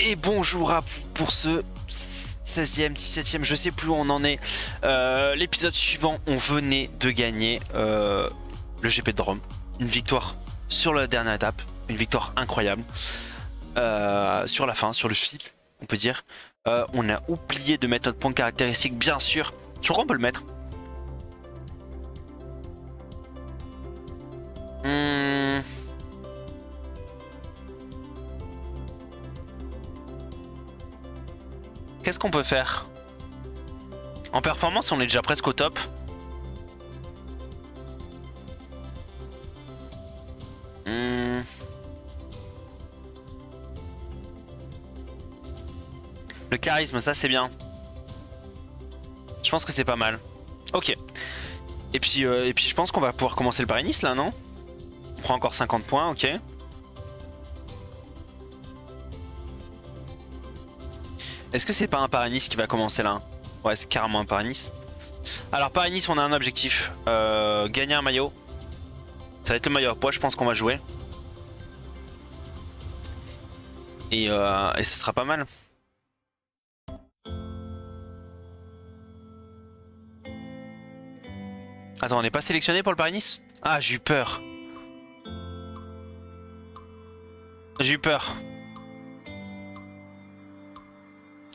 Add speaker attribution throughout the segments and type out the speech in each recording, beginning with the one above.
Speaker 1: Et bonjour à vous pour ce 16e, 17e, je sais plus où on en est. L'épisode suivant, on venait de gagner le GP de Rome. Une victoire sur la dernière étape, une victoire incroyable. Sur la fin, sur le fil, on peut dire. On a oublié de mettre notre point de caractéristique, bien sûr. Sur quoi on peut le mettre? Qu'est-ce qu'on peut faire? En performance, on est déjà presque au top. Le charisme, ça c'est bien. Je pense que c'est pas mal. Ok. Et puis je pense qu'on va pouvoir commencer le Paris-Nice là, non? On prend encore 50 points, ok. Est-ce que c'est pas un Paris-Nice qui va commencer là? Ouais, c'est carrément un Paris-Nice. Alors Paris-Nice, on a un objectif. Gagner un maillot. Ça va être le maillot à poids, je pense qu'on va jouer. Et ça sera pas mal. Attends, on n'est pas sélectionné pour le Paris-Nice? Ah, j'ai eu peur. J'ai eu peur.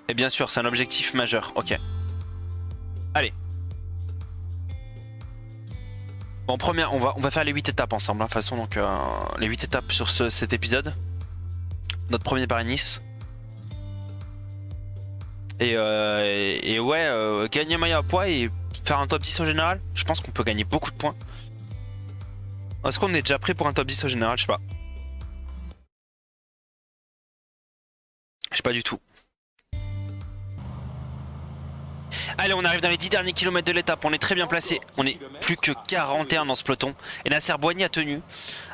Speaker 1: Et bien sûr, c'est un objectif majeur. Ok. Allez. Bon, première, on va faire les 8 étapes ensemble. De toute façon, donc les 8 étapes sur cet épisode. Notre premier Paris-Nice. Et ouais, gagner un maillot à poids et faire un top 10 au général. Je pense qu'on peut gagner beaucoup de points. Est-ce qu'on est déjà prêt pour un top 10 au général? Je sais pas. Je sais pas du tout. Allez, on arrive dans les 10 derniers kilomètres de l'étape. On est très bien placé. On est plus que 41 dans ce peloton. Et Nasser Boigny a tenu.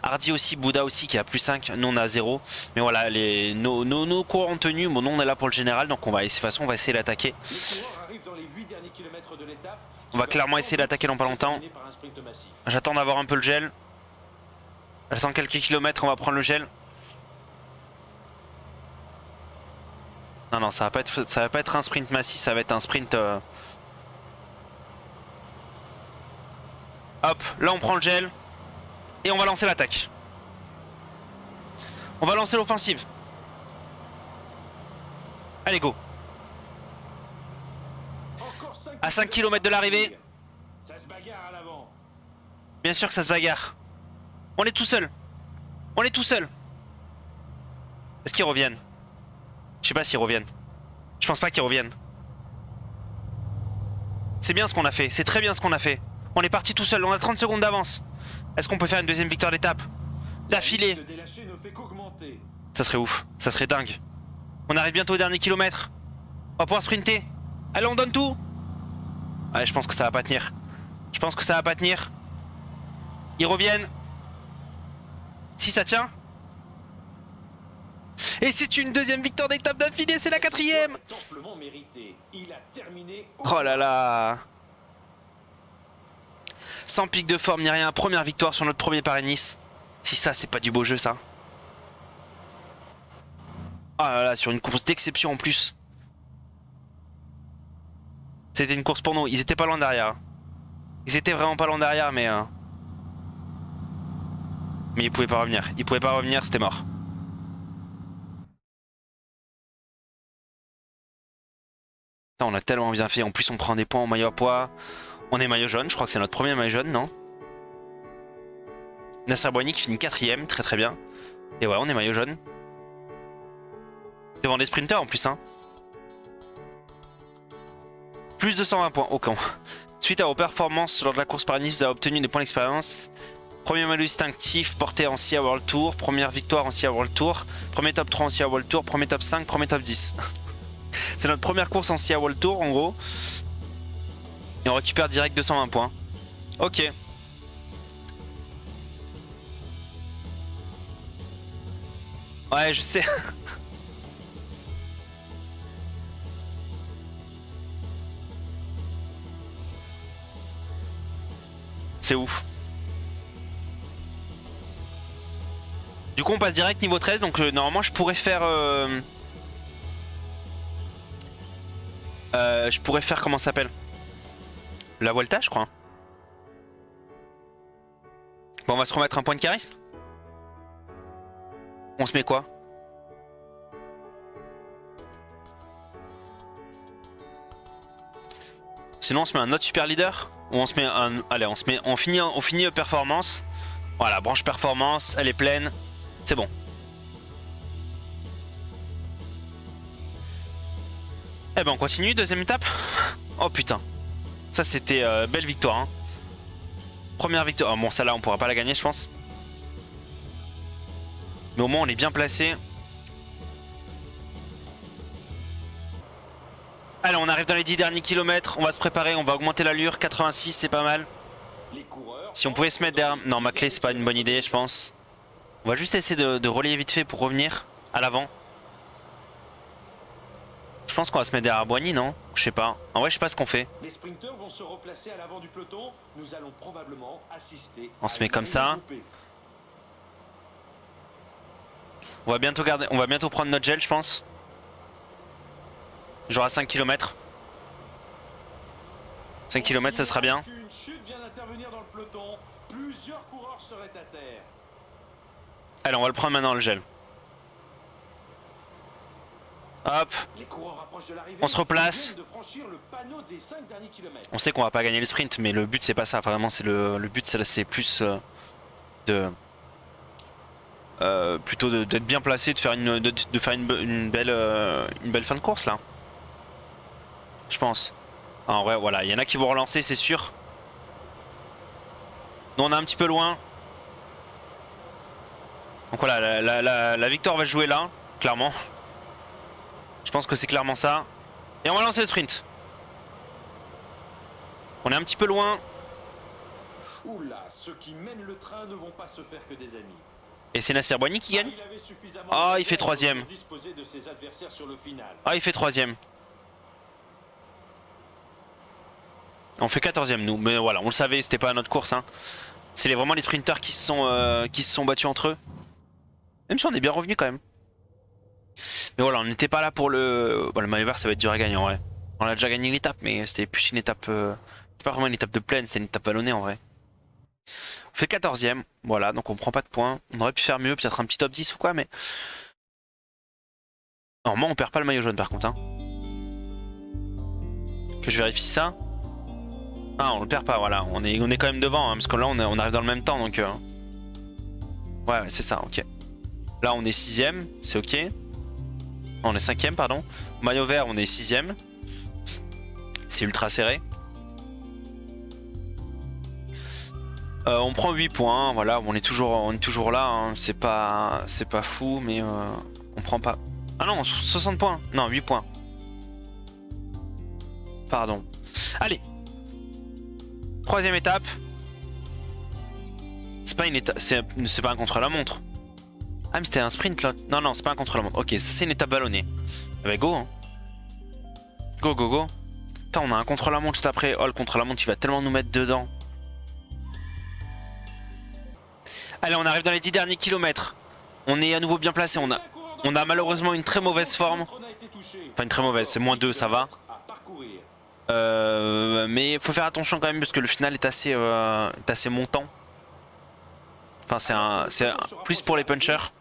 Speaker 1: Hardy aussi, Bouda aussi qui a plus 5. Nous on a 0. Mais voilà, nos coureurs ont tenu. Bon, nous on est là pour le général. Donc on va essayer, de toute façon, on va essayer d'attaquer. On va clairement essayer d'attaquer dans pas longtemps. J'attends d'avoir un peu le gel. J'attends quelques kilomètres, on va prendre le gel. Non, ça va pas être un sprint massif, ça va être un sprint... Hop, là on prend le gel. Et on va lancer l'attaque. On va lancer l'offensive. Allez, go. À 5 km de l'arrivée. Bien sûr que ça se bagarre. On est tout seul. On est tout seul. Est-ce qu'ils reviennent? Je sais pas s'ils reviennent. Je pense pas qu'ils reviennent. C'est bien ce qu'on a fait. C'est très bien ce qu'on a fait. On est parti tout seul. On a 30 secondes d'avance. Est-ce qu'on peut faire une deuxième victoire d'étape d'affilée? Ça serait ouf. Ça serait dingue. On arrive bientôt au dernier kilomètre. On va pouvoir sprinter. Allez, on donne tout. Allez, je pense que ça va pas tenir. Je pense que ça va pas tenir. Ils reviennent. Si ça tient. Et c'est une deuxième victoire d'étape d'affilée, c'est la 4ème. Oh là là. Sans pic de forme ni rien, première victoire sur notre premier Paris-Nice. Si ça, c'est pas du beau jeu ça. Oh là là, sur une course d'exception en plus. C'était une course pour nous, ils étaient pas loin derrière. Ils étaient vraiment pas loin derrière, mais ils pouvaient pas revenir. Ils pouvaient pas revenir, c'était mort. On a tellement bien fait, en plus on prend des points en maillot à poids. On est maillot jaune, je crois que c'est notre premier maillot jaune, non? Nasser Boigny qui finit 4ème, très très bien. Et ouais, on est maillot jaune. Devant des sprinters en plus, hein. Plus de 120 points, au camp. Suite à vos performances lors de la course Paris-Nice, vous avez obtenu des points d'expérience. Premier maillot distinctif porté en SIA World Tour. Première victoire en SIA World Tour. Premier top 3 en SIA World Tour. Premier top 5, premier top 10. C'est notre première course en SIA World Tour en gros. Et on récupère direct 220 points. Ok. Ouais, je sais. C'est ouf. Du coup on passe direct niveau 13, donc normalement je pourrais faire Je pourrais faire comment ça s'appelle? La Vuelta, je crois. Bon, on va se remettre un point de charisme. On se met quoi? Sinon on se met un autre super leader. Ou on se met un... Allez, on finit performance. Voilà, branche performance, elle est pleine. C'est bon. Eh ben on continue, deuxième étape. Oh putain. Ça c'était belle victoire. Hein. Première victoire. Oh, bon, celle-là on pourra pas la gagner je pense. Mais au moins on est bien placé. Allez, on arrive dans les 10 derniers kilomètres. On va se préparer, on va augmenter l'allure. 86, c'est pas mal. Si on pouvait se mettre derrière... Non, Maclay, c'est pas une bonne idée, je pense. On va juste essayer de relayer vite fait pour revenir à l'avant. Je pense qu'on va se mettre derrière Boigny, non? Je sais pas. En vrai, je sais pas ce qu'on fait.
Speaker 2: Les sprinteurs vont se replacer à l'avant du peloton. Nous allons probablement assister.
Speaker 1: On se met comme ça. On va bientôt prendre notre gel, je pense. Genre à 5 km. 5 km, ça sera bien.
Speaker 2: Une chute vient d'intervenir dans le peloton. Plusieurs coureurs seraient à terre.
Speaker 1: Allez, on va le prendre maintenant, le gel. Hop.
Speaker 2: Les coureurs approchent de l'arrivée.
Speaker 1: On se replace.
Speaker 2: De franchir le panneau des 5 derniers kilomètres.
Speaker 1: On sait qu'on va pas gagner le sprint, mais le but c'est pas ça. Vraiment, c'est le but, c'est plus plutôt d'être bien placé, de faire une belle fin de course là. Je pense. En vrai, voilà, il y en a qui vont relancer, c'est sûr. Nous on est un petit peu loin. Donc voilà, la victoire va se jouer là, clairement. Je pense que c'est clairement ça. Et on va lancer le sprint. On est un petit peu loin.
Speaker 2: Oula, ceux qui mènent le train ne vont pas se faire que des amis.
Speaker 1: Et c'est Nasser Boigny qui gagne. Ah, il fait troisième. Ah, il fait troisième. On fait 14ème nous, mais voilà, on le savait, c'était pas notre course. Hein. C'est vraiment les sprinters qui se sont battus entre eux. Même si on est bien revenu quand même. Mais voilà, on n'était pas là pour le... Bon, le maillot vert, ça va être dur à gagner en vrai. On a déjà gagné l'étape, mais c'était plus une étape... C'est pas vraiment une étape de plaine, c'est une étape ballonnée en vrai. On fait 14ème, voilà, donc on prend pas de points. On aurait pu faire mieux, peut-être un petit top 10 ou quoi, mais... Normalement, on perd pas le maillot jaune par contre. Hein. Que je vérifie ça. Ah, on le perd pas, voilà. On est quand même devant, hein, parce que là, on arrive dans le même temps, donc... Ouais, c'est ça, ok. Là, on est 6ème, c'est ok. On est 5ème, pardon. Maillot vert, on est 6ème. C'est ultra serré. On prend 8 points, voilà, on est toujours là. Hein. C'est pas fou, mais on prend pas... Ah non, 60 points. Non, 8 points. Pardon. Allez. Troisième étape. C'est pas une étape, c'est pas un contre-la-montre. Ah mais c'était un sprint là. Non non, c'est pas un contre-la-montre. Ok, ça c'est une étape ballonnée. Eh ben go hein. Go go go. Putain, on a un contre-la-montre juste après. Oh, le contre-la-montre il va tellement nous mettre dedans. Allez, on arrive dans les 10 derniers kilomètres. On est à nouveau bien placé. On a malheureusement une très mauvaise forme. Enfin une très mauvaise, c'est -2, ça va. Mais il faut faire attention quand même parce que le final est assez montant. Enfin c'est plus pour les punchers.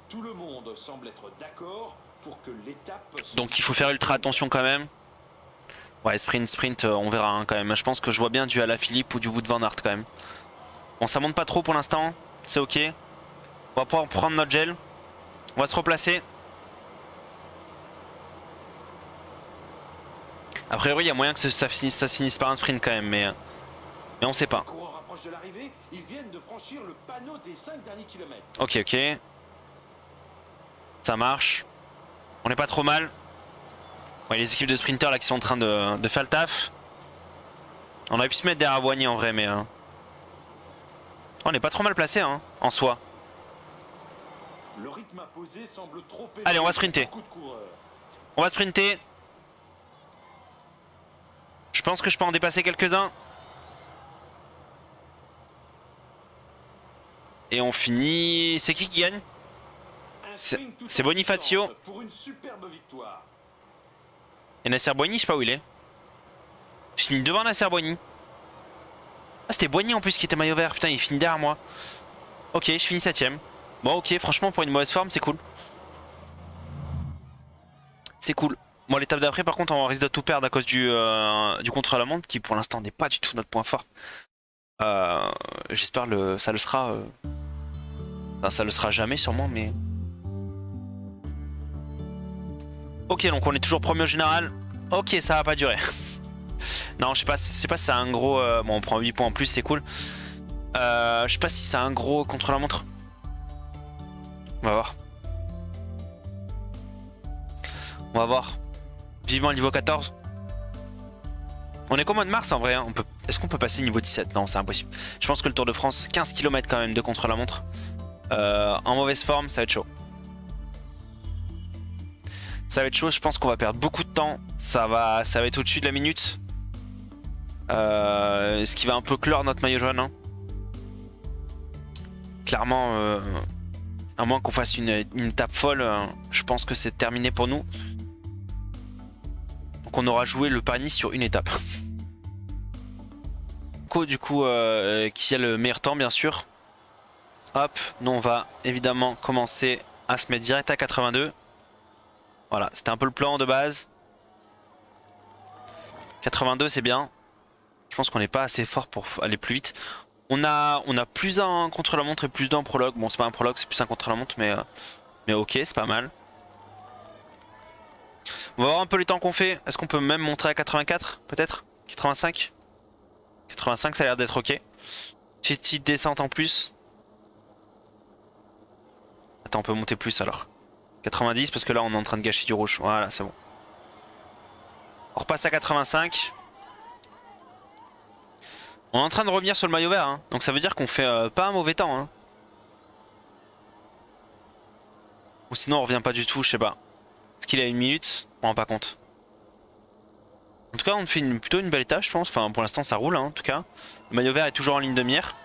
Speaker 1: Donc il faut faire ultra attention quand même. Ouais, sprint, on verra hein, quand même. Je pense que je vois bien du Alaphilippe ou du Wout van Aert quand même. Bon, ça monte pas trop pour l'instant, c'est ok. On va pouvoir prendre notre gel. On va se replacer. A priori, il y a moyen que ça finisse par un sprint quand même, mais on sait pas. Ok, ok. Ça marche. On n'est pas trop mal. Ouais, les équipes de sprinters là qui sont en train de faire le taf. On aurait pu se mettre derrière Boigny en vrai, mais... On n'est pas trop mal placé hein, en soi. Allez, on va sprinter. On va sprinter. Je pense que je peux en dépasser quelques-uns. Et on finit... C'est qui gagne? C'est Bonifacio. Et Nasser Boigny, je sais pas où il est. Je finis devant Nasser Boigny. Ah, c'était Boigny en plus qui était maillot vert. Putain, il finit derrière moi. Ok, je finis 7ème. Bon, ok, franchement, pour une mauvaise forme, c'est cool. C'est cool. Bon, l'étape d'après, par contre, on risque de tout perdre à cause du contre-la-montre, qui pour l'instant n'est pas du tout notre point fort. J'espère ça le sera. Enfin, ça le sera jamais, sûrement, mais. Ok, donc on est toujours premier au général. Ok, ça va pas durer. Non, je sais pas si c'est un gros. Bon, on prend 8 points en plus, c'est cool. Je sais pas si c'est un gros contre-la-montre. On va voir. On va voir. Vivement le niveau 14. On est qu'au mois de mars en vrai. Hein. Est-ce qu'on peut passer niveau 17? Non, c'est impossible. Je pense que le Tour de France, 15 km quand même de contre-la-montre. En mauvaise forme, ça va être chaud. Ça va être chaud, je pense qu'on va perdre beaucoup de temps. Ça va être au-dessus de la minute. Ce qui va un peu clore notre maillot jaune. Hein. Clairement, à moins qu'on fasse une tape folle, je pense que c'est terminé pour nous. Donc on aura joué le Paris sur une étape. Du coup, qui a le meilleur temps bien sûr. Hop, nous on va évidemment commencer à se mettre direct à 82. Voilà, c'était un peu le plan de base. 82 c'est bien. Je pense qu'on n'est pas assez fort pour aller plus vite. On a plus un contre-la-montre et plus d'un prologue. Bon, c'est pas un prologue, c'est plus un contre-la-montre, mais ok, c'est pas mal. On va voir un peu les temps qu'on fait. Est-ce qu'on peut même monter à 84 peut-être? 85? 85 ça a l'air d'être ok. Petite descente en plus. Attends, on peut monter plus alors. 90 parce que là on est en train de gâcher du rouge. Voilà, c'est bon. On repasse à 85. On est en train de revenir sur le maillot vert, hein. Donc ça veut dire qu'on fait pas un mauvais temps. Hein. Ou sinon on revient pas du tout, je sais pas. Est-ce qu'il a une minute? On rend pas compte. En tout cas on fait plutôt une belle étape je pense. Enfin pour l'instant ça roule hein, en tout cas. Le maillot vert est toujours en ligne de mire.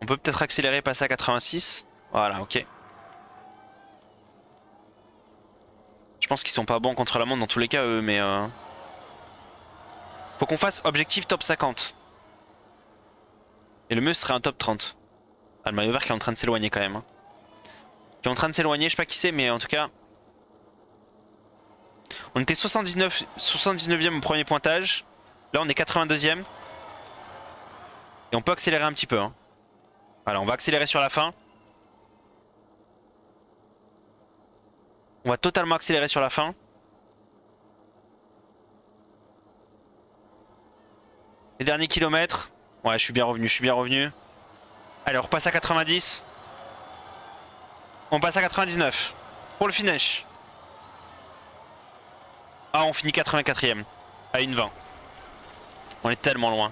Speaker 1: On peut peut-être accélérer, passer à 86. Voilà, ok. Je pense qu'ils sont pas bons contre la montre dans tous les cas eux, mais... Faut qu'on fasse objectif top 50. Et le mieux serait un top 30. Ah, le maillot vert qui est en train de s'éloigner quand même. Hein. Qui est en train de s'éloigner, je sais pas qui c'est, mais en tout cas... On était 79e au premier pointage. Là on est 82e. Et on peut accélérer un petit peu. Hein. Voilà, on va accélérer sur la fin. On va totalement accélérer sur la fin. Les derniers kilomètres. Ouais, je suis bien revenu, Allez, on repasse à 90. On passe à 99. Pour le finish. Ah, on finit 84e. À 1,20. On est tellement loin.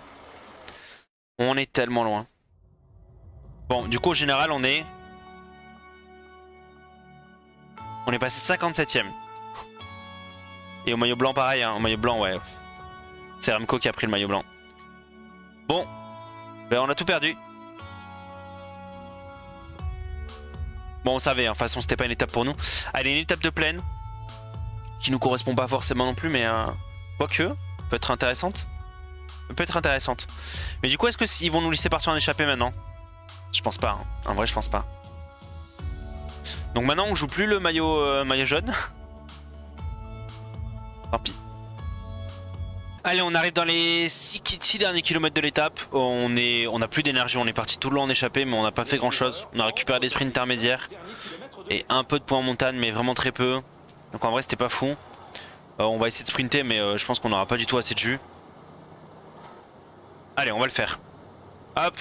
Speaker 1: On est tellement loin. Bon, du coup, au général, on est passé 57e. Et au maillot blanc, pareil. Hein. Au maillot blanc, ouais. C'est Remco qui a pris le maillot blanc. Bon. Ben, on a tout perdu. Bon, on savait. Hein. De toute façon, c'était pas une étape pour nous. Allez, une étape de plaine. Qui nous correspond pas forcément non plus, mais... Quoique, peut être intéressante. Peut être intéressante. Mais du coup, est-ce qu'ils vont nous laisser partir en échappée maintenant? Je pense pas. Hein. En vrai, je pense pas. Donc maintenant, on joue plus le maillot jaune. Tant pis. Allez, on arrive dans les 6 derniers kilomètres de l'étape. On a plus d'énergie. On est parti tout le long en échappée, mais on n'a pas fait grand chose. On a récupéré des sprints intermédiaires. Et un peu de points en montagne, mais vraiment très peu. Donc en vrai, c'était pas fou. On va essayer de sprinter, mais je pense qu'on n'aura pas du tout assez de jus. Allez, on va le faire. Hop.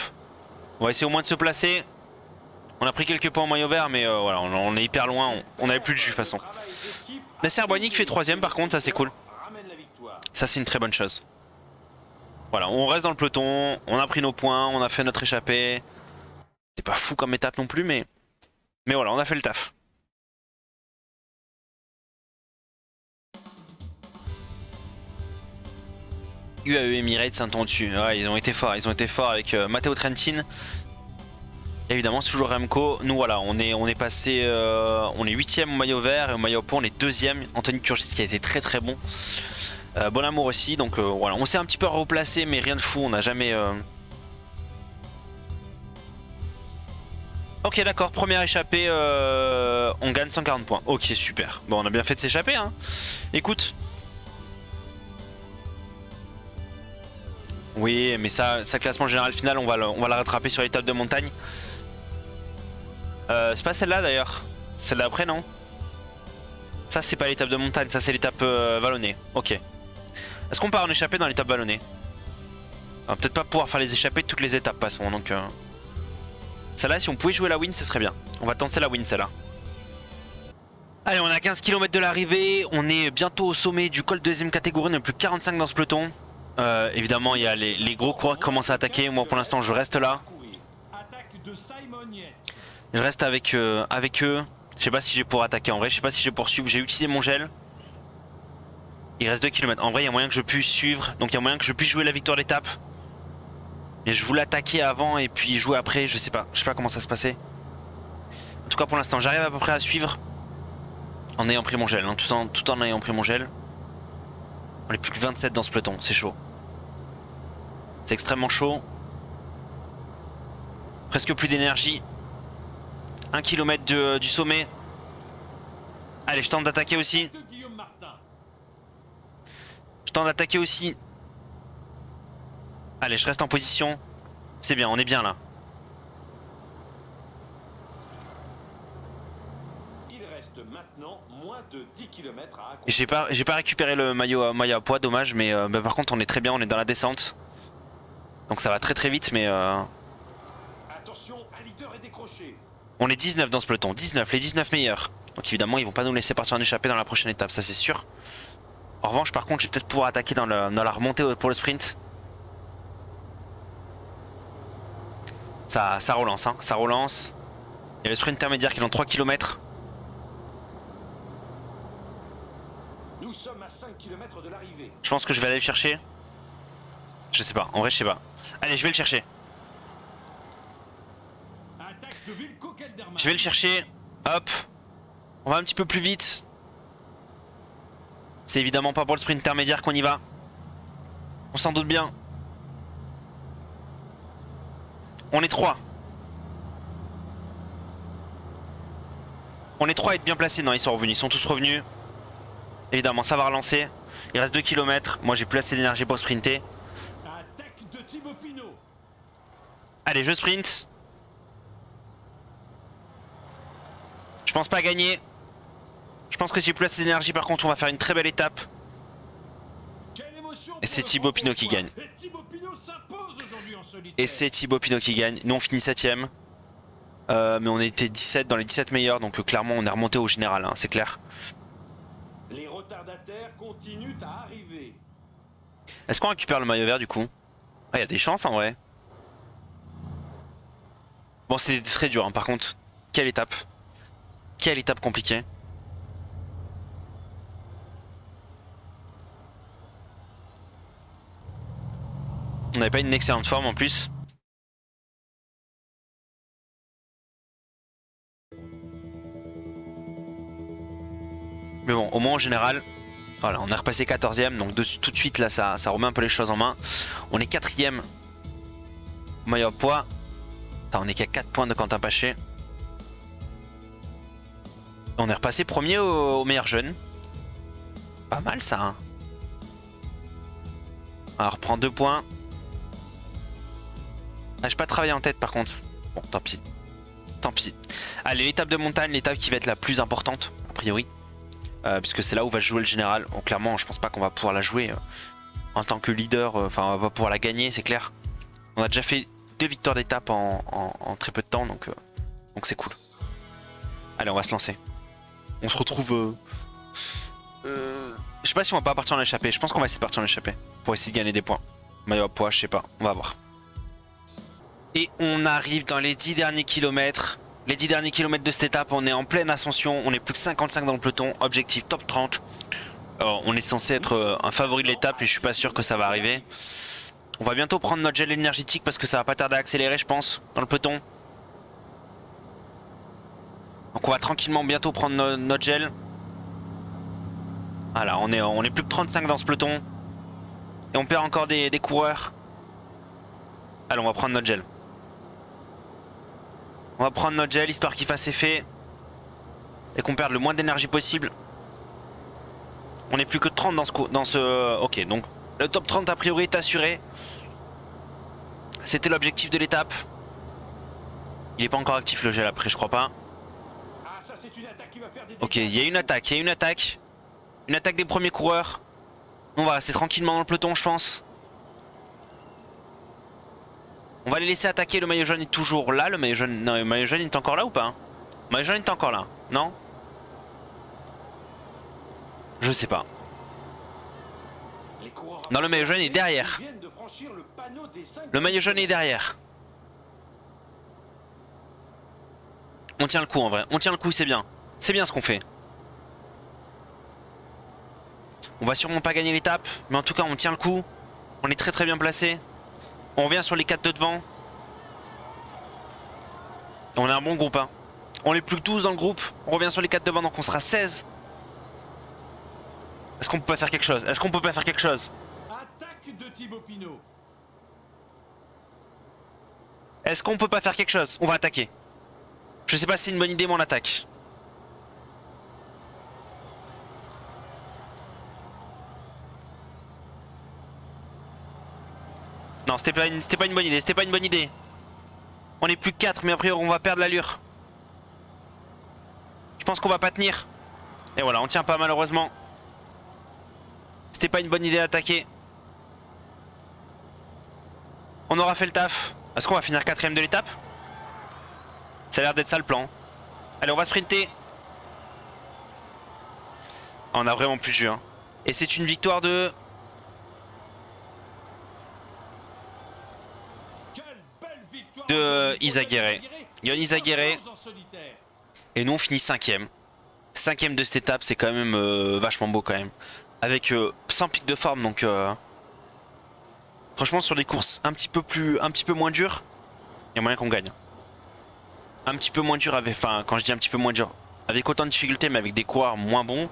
Speaker 1: On va essayer au moins de se placer. On a pris quelques points en maillot vert, mais voilà, on est hyper loin. On n'avait plus de jus de toute façon. Nasser Boigny qui fait 3ème par contre, ça c'est cool. Ça c'est une très bonne chose. Voilà, on reste dans le peloton. On a pris nos points, on a fait notre échappée. C'est pas fou comme étape non plus, mais voilà, on a fait le taf. UAE Emirates Saint-Ontu. Ouais, ils ont été forts avec Matteo Trentin. Évidemment, c'est toujours Remco. Nous, voilà, on est passé. On est 8ème au maillot vert et au maillot point, on est 2ème. Anthony Turgis qui a été très très bon. Bon amour aussi. Donc voilà, on s'est un petit peu replacé, mais rien de fou. On n'a jamais. Ok, d'accord. Première échappée. On gagne 140 points. Ok, super. Bon, on a bien fait de s'échapper. Hein. Écoute. Oui, mais ça classement général final, on va la rattraper sur l'étape de montagne. C'est pas celle-là d'ailleurs. Celle d'après, non? Ça, c'est pas l'étape de montagne, ça, c'est l'étape vallonnée. Ok. Est-ce qu'on part en échappée dans l'étape vallonnée? On va peut-être pas pouvoir faire les échappées de toutes les étapes, passons. Donc, celle-là, si on pouvait jouer la win, ce serait bien. On va tenter la win, celle-là. Allez, on est à 15 km de l'arrivée. On est bientôt au sommet du col de deuxième catégorie. On est plus que 45 dans ce peloton. Évidemment, il y a les gros coureurs qui commencent à attaquer. Moi, pour l'instant, je reste là. Je reste avec eux. Je sais pas si je vais pouvoir attaquer en vrai. Je sais pas si je vais poursuivre. J'ai utilisé mon gel. Il reste 2 km. En vrai, il y a moyen que je puisse suivre. Donc, il y a moyen que je puisse jouer la victoire d'étape. Mais je voulais attaquer avant et puis jouer après. Je sais pas. Je sais pas comment ça se passait. En tout cas, pour l'instant, j'arrive à peu près à suivre. En ayant pris mon gel. Hein, tout en ayant pris mon gel. On est plus que 27 dans ce peloton. C'est chaud. C'est extrêmement chaud. Presque plus d'énergie. 1 km du sommet. Allez, je tente d'attaquer aussi. Je tente d'attaquer aussi. Allez, je reste en position. C'est bien, on est bien là.
Speaker 2: Il reste maintenant moins de 10 km à
Speaker 1: accomplir. J'ai pas récupéré le maillot à poids, dommage, mais par contre on est très bien, on est dans la descente. Donc ça va très très vite, mais
Speaker 2: Attention, un leader est décroché.
Speaker 1: On est 19 dans ce peloton, 19, les 19 meilleurs. Donc évidemment ils vont pas nous laisser partir en échappée dans la prochaine étape, ça c'est sûr. En revanche par contre je vais peut-être pouvoir attaquer dans la remontée pour le sprint. Ça relance, hein, ça relance. Il y a le sprint intermédiaire qui est dans 3 km.
Speaker 2: Nous sommes à 5 km de l'arrivée.
Speaker 1: Je pense que je vais aller le chercher. Je sais pas, en vrai je sais pas. Allez, je vais le chercher. Je vais le chercher. Hop. On va un petit peu plus vite. C'est évidemment pas pour le sprint intermédiaire qu'on y va. On s'en doute bien. On est 3. On est 3 à être bien placés. Non, ils sont revenus. Ils sont tous revenus. Évidemment, ça va relancer. Il reste 2 km. Moi, j'ai plus assez d'énergie pour sprinter. Allez, je sprint. Je pense pas gagner. Je pense que j'ai plus assez d'énergie. Par contre, on va faire une très belle étape. Et c'est Thibaut Pinot qui gagne. Et c'est Thibaut Pinot qui gagne. Nous, on finit 7ème. Mais on était 17 dans les 17 meilleurs. Donc, clairement, on est remonté au général. Hein, c'est clair.
Speaker 2: Les retardataires continuent à arriver.
Speaker 1: Est-ce qu'on récupère le maillot vert du coup? Ah, il y a des chances en vrai. Bon, c'était très dur hein, par contre. Quelle étape? Quelle étape compliquée. On n'avait pas une excellente forme en plus. Mais bon, au moins en général, voilà, on est repassé 14ème, donc tout de suite là ça remet un peu les choses en main. On est 4ème maillot à poids. Enfin, on est qu'à 4 points de Quentin Paché. On est repassé premier au meilleur jeune. Pas mal ça. Hein. Alors, on reprend 2 points. Ah, j'ai pas travaillé en tête par contre. Bon, tant pis. Tant pis. Allez, l'étape de montagne, l'étape qui va être la plus importante, a priori. Puisque c'est là où va jouer le général. Bon, clairement, je pense pas qu'on va pouvoir la jouer en tant que leader. Enfin, on va pouvoir la gagner, c'est clair. On a déjà fait 2 victoires d'étape en très peu de temps, donc c'est cool. Allez, on va se lancer. On se retrouve... je sais pas si on va pas partir en échappée. Je pense qu'on va essayer de partir en échappée. Pour essayer de gagner des points. Maillot à poids, je sais pas. On va voir. Et on arrive dans les 10 derniers kilomètres. Les 10 derniers kilomètres de cette étape, on est en pleine ascension. On est plus que 55 dans le peloton. Objectif top 30. Alors, on est censé être un favori de l'étape et je suis pas sûr que ça va arriver. On va bientôt prendre notre gel énergétique parce que ça va pas tarder à accélérer, je pense, dans le peloton. Donc on va tranquillement bientôt prendre notre gel. Voilà, on est plus que 35 dans ce peloton. Et on perd encore des coureurs. Allez, on va prendre notre gel. On va prendre notre gel histoire qu'il fasse effet. Et qu'on perde le moins d'énergie possible. On est plus que 30 dans ce... Ok, donc le top 30 a priori est assuré. C'était l'objectif de l'étape. Il n'est pas encore actif le gel après, je crois pas.
Speaker 2: Ah, ça, c'est une attaque qui va faire des
Speaker 1: Ok,
Speaker 2: dégâts.
Speaker 1: il y a une attaque, il y a une attaque. Une attaque des premiers coureurs. On va rester tranquillement dans le peloton, je pense. On va les laisser attaquer. Le maillot jaune est toujours là. Le maillot jaune, non, le maillot jaune est encore là ou pas? Le maillot jaune est encore là, non? Je sais pas.
Speaker 2: Les coureurs
Speaker 1: Non, le maillot jaune est derrière.
Speaker 2: viennent de franchir le panneau des 5
Speaker 1: Le maillot jaune est derrière. On tient le coup en vrai. On tient le coup, c'est bien. C'est bien ce qu'on fait. On va sûrement pas gagner l'étape. Mais en tout cas, on tient le coup. On est très très bien placé. On revient sur les 4 de devant. On a un bon groupe. Hein. On est plus que 12 dans le groupe. On revient sur les 4 devant, donc on sera 16. Est-ce qu'on peut pas faire quelque chose? Est-ce qu'on peut pas faire quelque chose?
Speaker 2: Attaque de Thibaut Pinot.
Speaker 1: Est-ce qu'on peut pas faire quelque chose? On va attaquer. Je sais pas si c'est une bonne idée, mais on attaque. Non, c'était pas une bonne idée. C'était pas une bonne idée. On est plus que 4, mais a priori on va perdre l'allure. Je pense qu'on va pas tenir. Et voilà, on tient pas malheureusement. C'était pas une bonne idée d'attaquer. On aura fait le taf. Est-ce qu'on va finir 4ème de l'étape? Ça a l'air d'être ça le plan. Allez, on va sprinter. On a vraiment plus de jeu. Hein. Et c'est une victoire de... Izaguirre. Yon Izaguirre. Et nous on finit 5ème. 5ème de cette étape, c'est quand même vachement beau quand même. Avec 100 pics de forme, donc franchement sur les courses un petit peu moins dures, il y a moyen qu'on gagne. Un petit peu moins dur avec, enfin quand je dis un petit peu moins dur, avec autant de difficultés mais avec des coureurs moins bons,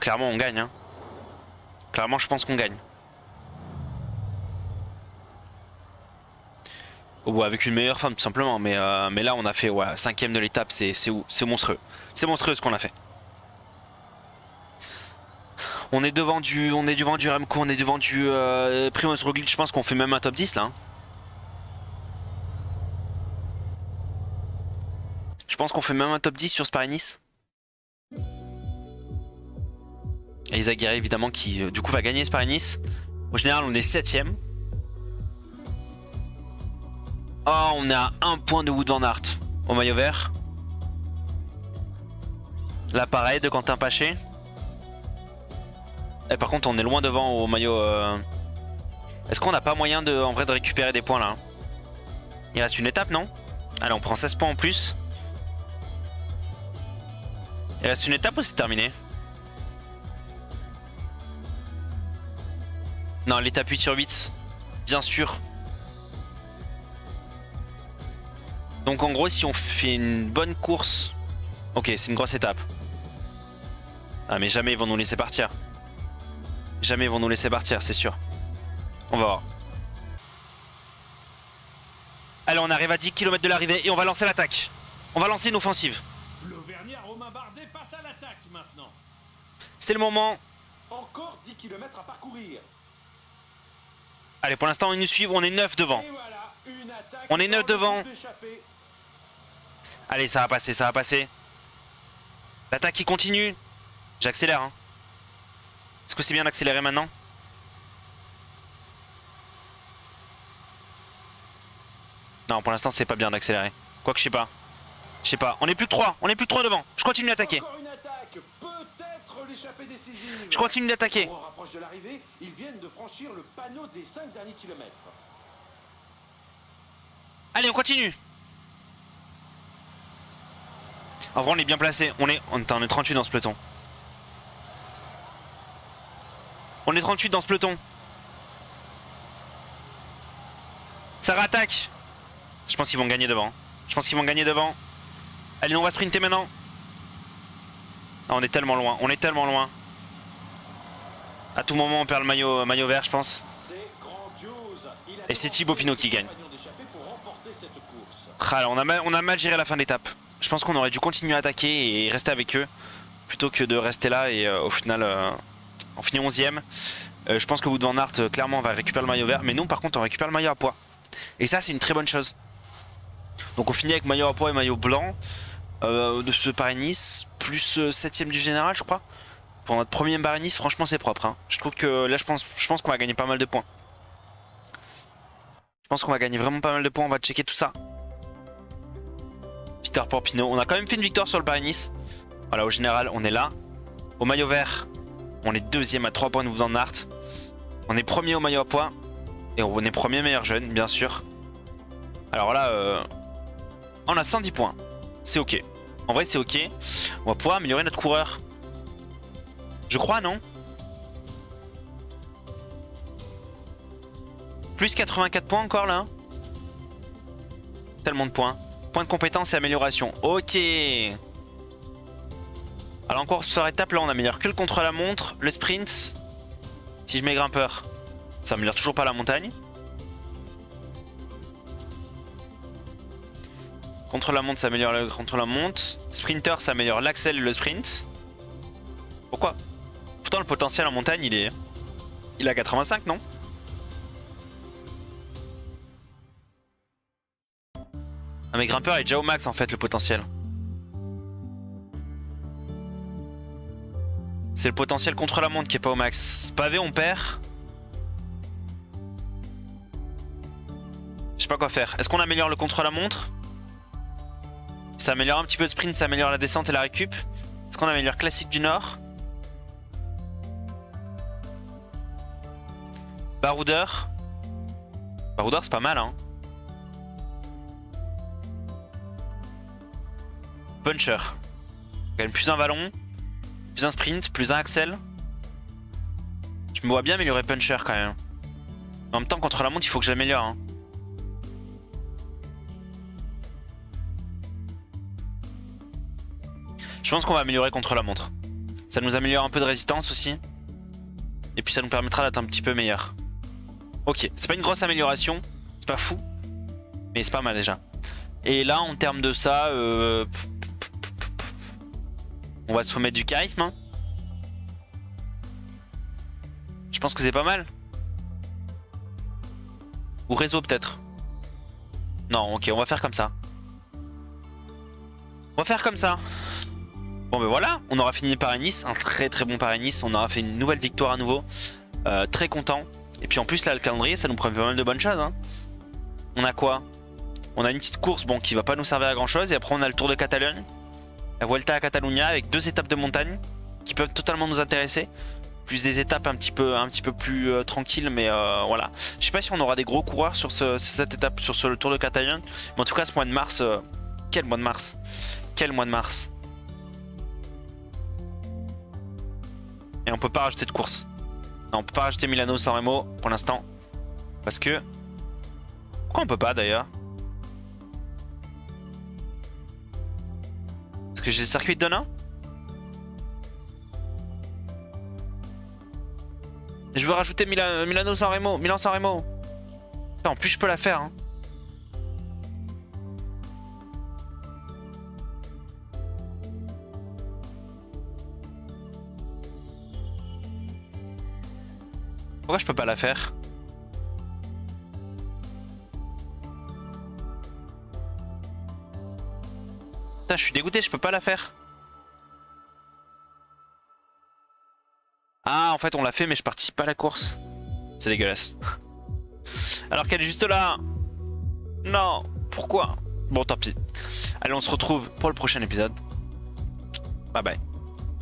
Speaker 1: clairement on gagne. Hein. Clairement je pense qu'on gagne. Ou avec une meilleure forme tout simplement, mais là on a fait 5ème de l'étape, c'est monstrueux. C'est monstrueux ce qu'on a fait. On est devant du Remco, on est devant du Primož Roglic, je pense qu'on fait même un top 10 là. Hein. Je pense qu'on fait même un top 10 sur Paris-Nice. Et Izaguirre évidemment qui du coup va gagner Paris-Nice. Au général on est 7ème. Oh, on est à 1 point de Wout van Aert au maillot vert. Là pareil de Quentin Paché. Et par contre on est loin devant au maillot... Est-ce qu'on n'a pas moyen en vrai de récupérer des points là? Il reste une étape non? Allez on prend 16 points en plus. Il reste une étape ou c'est terminé? Non, l'étape 8 sur 8, bien sûr. Donc en gros si on fait une bonne course... Ok, c'est une grosse étape. Ah mais jamais ils vont nous laisser partir. Jamais ils vont nous laisser partir, c'est sûr. On va voir. Allez, on arrive à 10 km de l'arrivée et on va lancer l'attaque. On va lancer une offensive.
Speaker 2: L'Auvergnat Romain Bardet passe à l'attaque maintenant.
Speaker 1: C'est le moment.
Speaker 2: Encore 10 km à parcourir.
Speaker 1: Allez, pour l'instant, ils nous suivent. On est 9 devant.
Speaker 2: Et voilà, une attaque
Speaker 1: On est 9
Speaker 2: dans le
Speaker 1: devant.
Speaker 2: groupe échappé.
Speaker 1: Allez, ça va passer, ça va passer. L'attaque qui continue. J'accélère. Hein. Est-ce que c'est bien d'accélérer maintenant? Non, pour l'instant, c'est pas bien d'accélérer. Quoique, je sais pas. Je sais pas. On est plus que 3. On est plus que 3 devant. Je continue d'attaquer.
Speaker 2: Encore une attaque, peut-être l'échappée décisive.
Speaker 1: Je continue d'attaquer.
Speaker 2: On rapproche de l'arrivée, ils viennent de franchir le panneau des 5 derniers kilomètres.
Speaker 1: Allez, on continue. En vrai, on est bien placé. On est 38 dans ce peloton. On est 38 dans ce peloton. Ça rattaque. Je pense qu'ils vont gagner devant. Je pense qu'ils vont gagner devant. Allez, on va sprinter maintenant. Ah, on est tellement loin, on est tellement loin. À tout moment on perd le maillot vert je pense. Et c'est Thibaut Pinot qui gagne. Ah, on a mal géré la fin d'étape. Je pense qu'on aurait dû continuer à attaquer et rester avec eux plutôt que de rester là et au final on finit 11ème. Je pense que Wout van Aert clairement va récupérer le maillot vert, mais nous par contre on récupère le maillot à pois. Et ça c'est une très bonne chose. Donc on finit avec maillot à pois et maillot blanc de ce Paris-Nice, plus 7ème du général je crois. Pour notre premier Paris-Nice, franchement c'est propre. Hein. Je trouve que là je pense qu'on va gagner pas mal de points. Je pense qu'on va gagner vraiment pas mal de points, on va checker tout ça. Victoire pour Pinot. On a quand même fait une victoire sur le Paris-Nice. Voilà, au général, on est là. Au maillot vert, on est deuxième à 3 points de Wout van Aert. On est premier au maillot à pois. Et on est premier meilleur jeune, bien sûr. Alors là, on a 110 points. C'est ok. En vrai, c'est ok. On va pouvoir améliorer notre coureur. Je crois, non? Plus 84 points encore là. Tellement de points. Points de compétence et amélioration. Ok. Alors encore sur étape là on améliore que le contre-la-montre, le sprint. Si je mets grimpeur, ça améliore toujours pas la montagne. Contre-la-montre ça améliore le contre-la-montre. Sprinter ça améliore l'axel et le sprint. Pourquoi? Pourtant le potentiel en montagne il est à 85 non? Ah mais grimpeur est déjà au max en fait le potentiel. C'est le potentiel contre la montre qui est pas au max. Pavé on perd. Je sais pas quoi faire. Est-ce qu'on améliore le contre la montre? Ça améliore un petit peu de sprint, ça améliore la descente et la récup. Est-ce qu'on améliore classique du nord? Baroudeur. Baroudeur c'est pas mal hein. Puncher. Gagne plus un vallon, plus un sprint, plus un axel. Je me vois bien améliorer Puncher quand même. En même temps contre la montre il faut que je l'améliore hein. Je pense qu'on va améliorer contre la montre. Ça nous améliore un peu de résistance aussi. Et puis ça nous permettra d'être un petit peu meilleur. Ok, c'est pas une grosse amélioration. C'est pas fou. Mais c'est pas mal déjà. Et là en termes de ça... on va se remettre du charisme hein. Je pense que c'est pas mal. Ou réseau peut-être. Non ok on va faire comme ça. On va faire comme ça. Bon ben voilà, on aura fini Paris-Nice. Un très très bon Paris-Nice. On aura fait une nouvelle victoire à nouveau. Très content. Et puis en plus là le calendrier ça nous prévoit pas mal de bonnes choses hein. On a quoi? On a une petite course bon qui va pas nous servir à grand chose. Et après on a le Tour de Catalogne. La Vuelta à Catalunya avec 2 étapes de montagne qui peuvent totalement nous intéresser. Plus des étapes un petit peu plus tranquilles, mais voilà. Je sais pas si on aura des gros coureurs sur cette étape, sur le Tour de Catalogne. Mais en tout cas, ce mois de mars, quel mois de mars? Quel mois de mars? Et on peut pas rajouter de course. Non, on peut pas rajouter Milano-San Remo pour l'instant. Parce que... Pourquoi on peut pas d'ailleurs? Parce que j'ai le circuit de Denain. Je veux rajouter Milano-San Remo. Milan-San Remo. En plus je peux la faire hein. Pourquoi je peux pas la faire? Putain, je suis dégoûté, je peux pas la faire. Ah, en fait, on l'a fait, mais je participe pas à la course. C'est dégueulasse. Alors qu'elle est juste là. Non, pourquoi? Bon, tant pis. Allez, on se retrouve pour le prochain épisode. Bye bye.